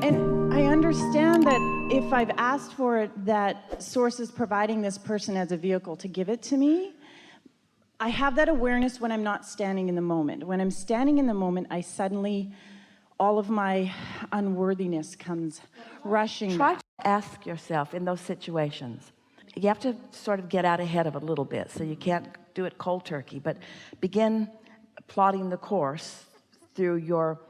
And I understand that if I've asked for it, that Source is providing this person as a vehicle to give it to me. I have that awareness when I'm not standing in the moment. When I'm standing in the moment, I suddenly, all of my unworthiness comes rushing Try back. to ask yourself in those situations. You have to sort of get out ahead of it a little bit, so you can't do it cold turkey, but begin plotting the course through your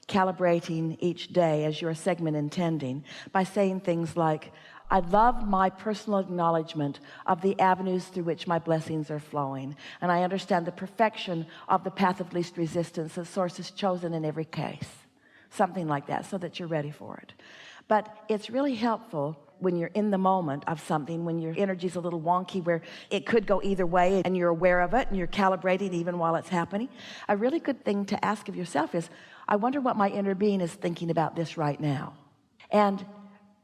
calibrating each day as your segment intending by saying things like, I love my personal acknowledgement of the avenues through which my blessings are flowing, and I understand the perfection of the path of least resistance that Source has chosen in every case. Something like that, so that you're ready for it. But it's really helpful when you're in the moment of something, when your energy's a little wonky, where it could go either way and you're aware of it and you're calibrating even while it's happening. A really good thing to ask of yourself is, I wonder what my inner being is thinking about this right now. And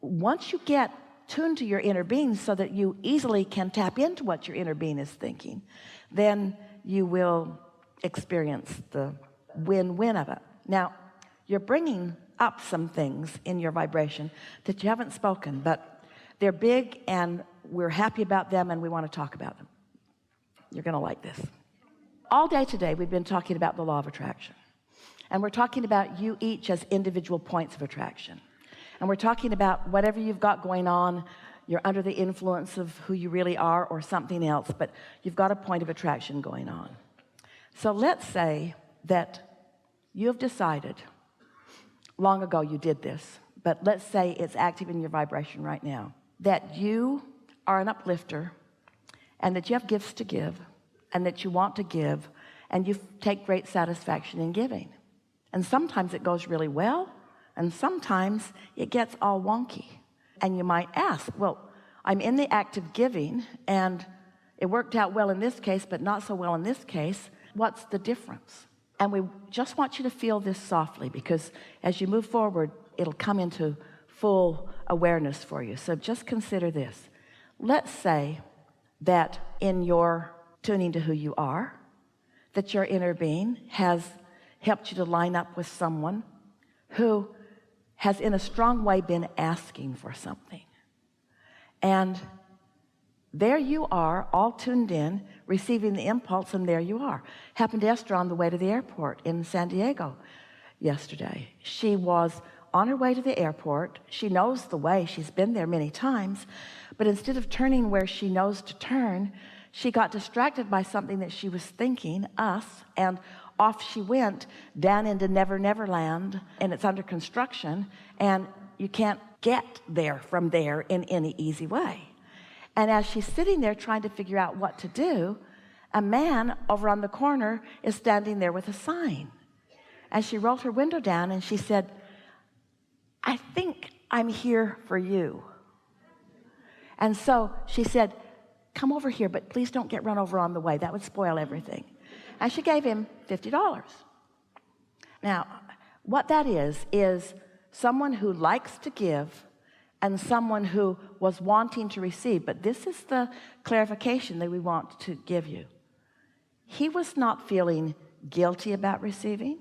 once you get tuned to your inner being so that you easily can tap into what your inner being is thinking, then you will experience the win-win of it. Now, you're bringing up some things in your vibration that you haven't spoken, but they're big and we're happy about them and we want to talk about them. You're going to like this. All day today we've been talking about the law of attraction, and we're talking about you each as individual points of attraction, and we're talking about whatever you've got going on, you're under the influence of who you really are or something else, but you've got a point of attraction going on. So let's say that you have decided, long ago you did this, but let's say it's active in your vibration right now, that you are an uplifter and that you have gifts to give and that you want to give and you take great satisfaction in giving. And sometimes it goes really well and sometimes it gets all wonky. And you might ask, well, I'm in the act of giving and it worked out well in this case but not so well in this case. What's the difference? And we just want you to feel this softly, because as you move forward, it'll come into full awareness for you. So just consider this. Let's say that in your tuning to who you are, that your inner being has helped you to line up with someone who has in a strong way been asking for something. And there you are, all tuned in, receiving the impulse, and there you are. Happened to Esther on the way to the airport in San Diego yesterday. She was on her way to the airport. She knows the way. She's been there many times. But instead of turning where she knows to turn, she got distracted by something that she was thinking, us, and off she went down into Never Never Land, and it's under construction, and you can't get there from there in any easy way. And as she's sitting there trying to figure out what to do, a man over on the corner is standing there with a sign. And she rolled her window down and she said, I think I'm here for you. And so she said, come over here, but please don't get run over on the way. That would spoil everything. And she gave him $50. Now, what that is someone who likes to give and someone who was wanting to receive. But this is the clarification that we want to give you. He was not feeling guilty about receiving.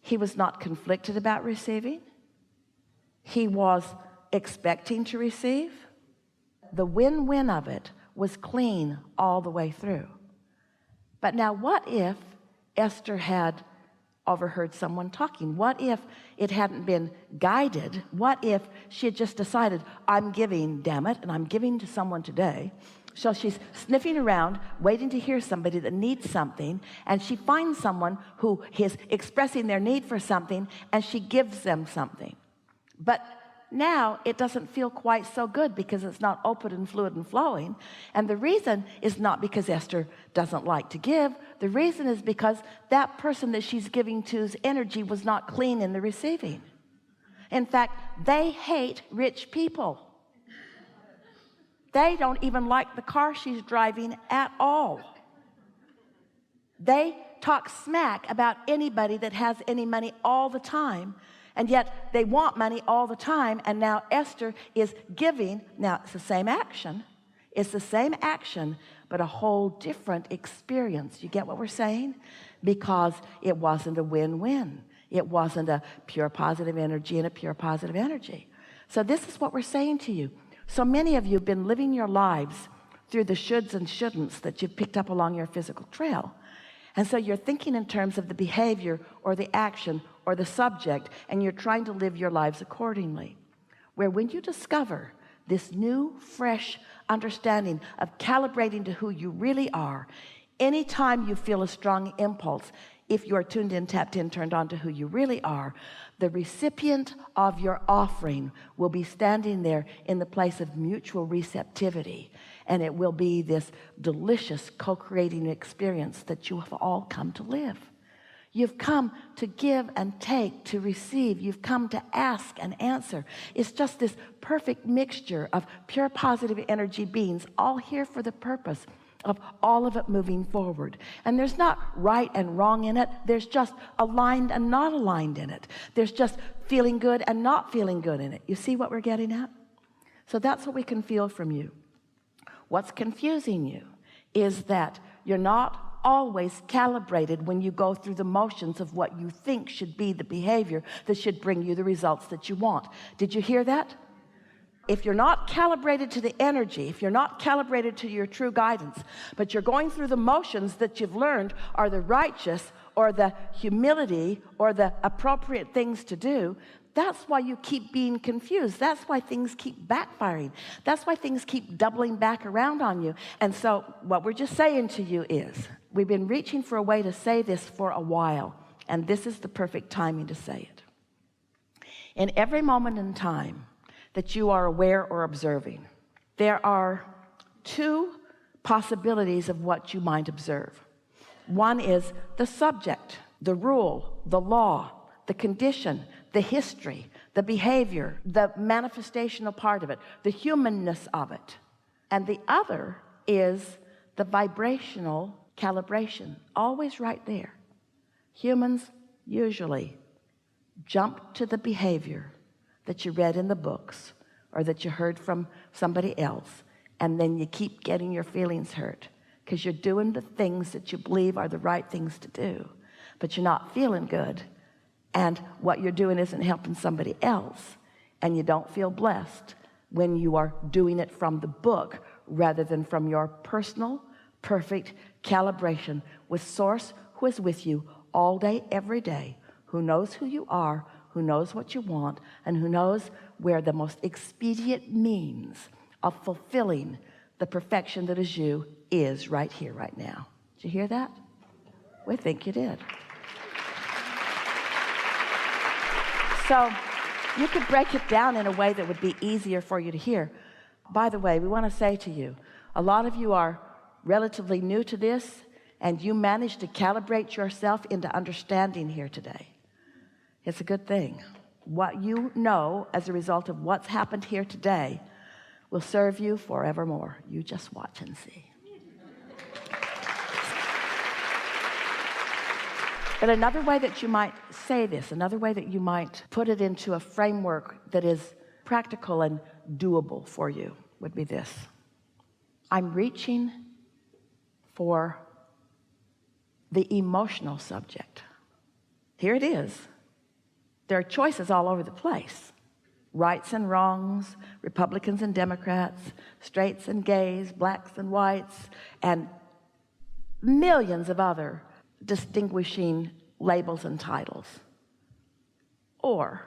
He was not conflicted about receiving. He was expecting to receive. The win-win of it was clean all the way through. But now what if Esther had overheard someone talking? What if it hadn't been guided? What if she had just decided, I'm giving, damn it, and I'm giving to someone today? So she's sniffing around, waiting to hear somebody that needs something, and she finds someone who is expressing their need for something, and she gives them something. But now it doesn't feel quite so good because it's not open and fluid and flowing. And the reason is not because Esther doesn't like to give. The reason is because that person that she's giving to's energy was not clean in the receiving. In fact, they hate rich people. They don't even like the car she's driving at all. They talk smack about anybody that has any money all the time. And yet they want money all the time. And now Esther is giving. Now it's the same action. It's the same action, but a whole different experience. You get what we're saying? Because it wasn't a win-win. It wasn't a pure positive energy and a pure positive energy. So this is what we're saying to you. So many of you have been living your lives through the shoulds and shouldn'ts that you've picked up along your physical trail. And so you're thinking in terms of the behavior or the action or the subject, and you're trying to live your lives accordingly. Where when you discover this new, fresh understanding of calibrating to who you really are, anytime you feel a strong impulse, if you're tuned in, tapped in, turned on to who you really are, the recipient of your offering will be standing there in the place of mutual receptivity, and it will be this delicious co-creating experience that you have all come to live. You've come to give and take, to receive. You've come to ask and answer. It's just this perfect mixture of pure positive energy beings, all here for the purpose of all of it moving forward. And there's not right and wrong in it. There's just aligned and not aligned in it. There's just feeling good and not feeling good in it. You see what we're getting at? So that's what we can feel from you. What's confusing you is that you're not always calibrated when you go through the motions of what you think should be the behavior that should bring you the results that you want. Did you hear that? If you're not calibrated to the energy, if you're not calibrated to your true guidance, but you're going through the motions that you've learned are the righteous or the humility or the appropriate things to do, that's why you keep being confused. That's why things keep backfiring. That's why things keep doubling back around on you. And so what we're just saying to you is, we've been reaching for a way to say this for a while, and this is the perfect timing to say it. In every moment in time that you are aware or observing, there are two possibilities of what you might observe. One is the subject, the rule, the law, the condition, the history, the behavior, the manifestational part of it, the humanness of it. And the other is the vibrational calibration, always right there. Humans usually jump to the behavior that you read in the books or that you heard from somebody else, and then you keep getting your feelings hurt because you're doing the things that you believe are the right things to do, but you're not feeling good, and what you're doing isn't helping somebody else, and you don't feel blessed when you are doing it from the book rather than from your personal perfect calibration with Source, who is with you all day every day, who knows who you are, who knows what you want, and who knows where the most expedient means of fulfilling the perfection that is you is right here, right now. Did you hear that? We think you did. So you could break it down in a way that would be easier for you to hear. By the way, we want to say to you, a lot of you are relatively new to this, and you managed to calibrate yourself into understanding here today. It's a good thing. What you know as a result of what's happened here today will serve you forevermore. You just watch and see. But another way that you might say this, another way that you might put it into a framework that is practical and doable for you would be this. I'm reaching for the emotional subject. Here it is. There are choices all over the place. Rights and wrongs, Republicans and Democrats, straights and gays, blacks and whites, and millions of other distinguishing labels and titles. Or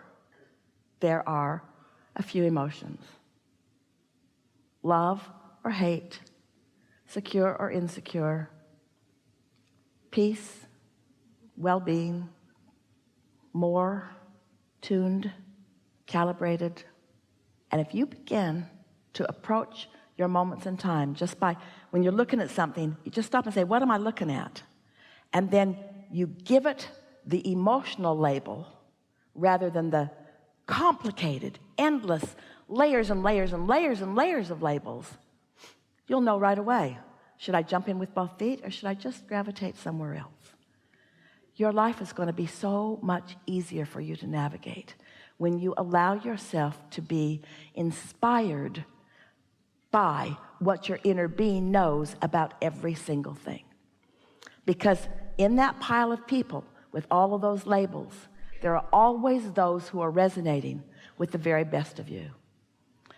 there are a few emotions. Love or hate, secure or insecure, peace, well-being, more tuned, calibrated. And if you begin to approach your moments in time just by, when you're looking at something, you just stop and say, what am I looking at? And then you give it the emotional label rather than the complicated, endless layers and layers and layers and layers of labels. You'll know right away. Should I jump in with both feet, or should I just gravitate somewhere else? Your life is going to be so much easier for you to navigate when you allow yourself to be inspired by what your inner being knows about every single thing. Because in that pile of people with all of those labels, there are always those who are resonating with the very best of you.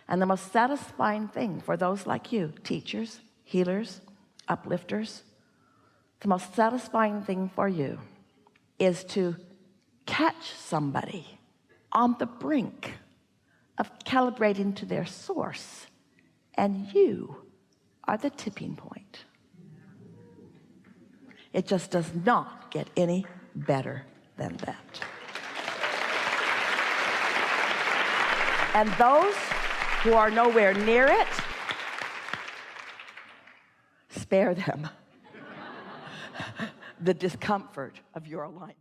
And the most satisfying thing for those like you, teachers, healers, uplifters, the most satisfying thing for you is to catch somebody on the brink of calibrating to their source, and you are the tipping point. It just does not get any better than that. And those who are nowhere near it, spare them the discomfort of your alignment.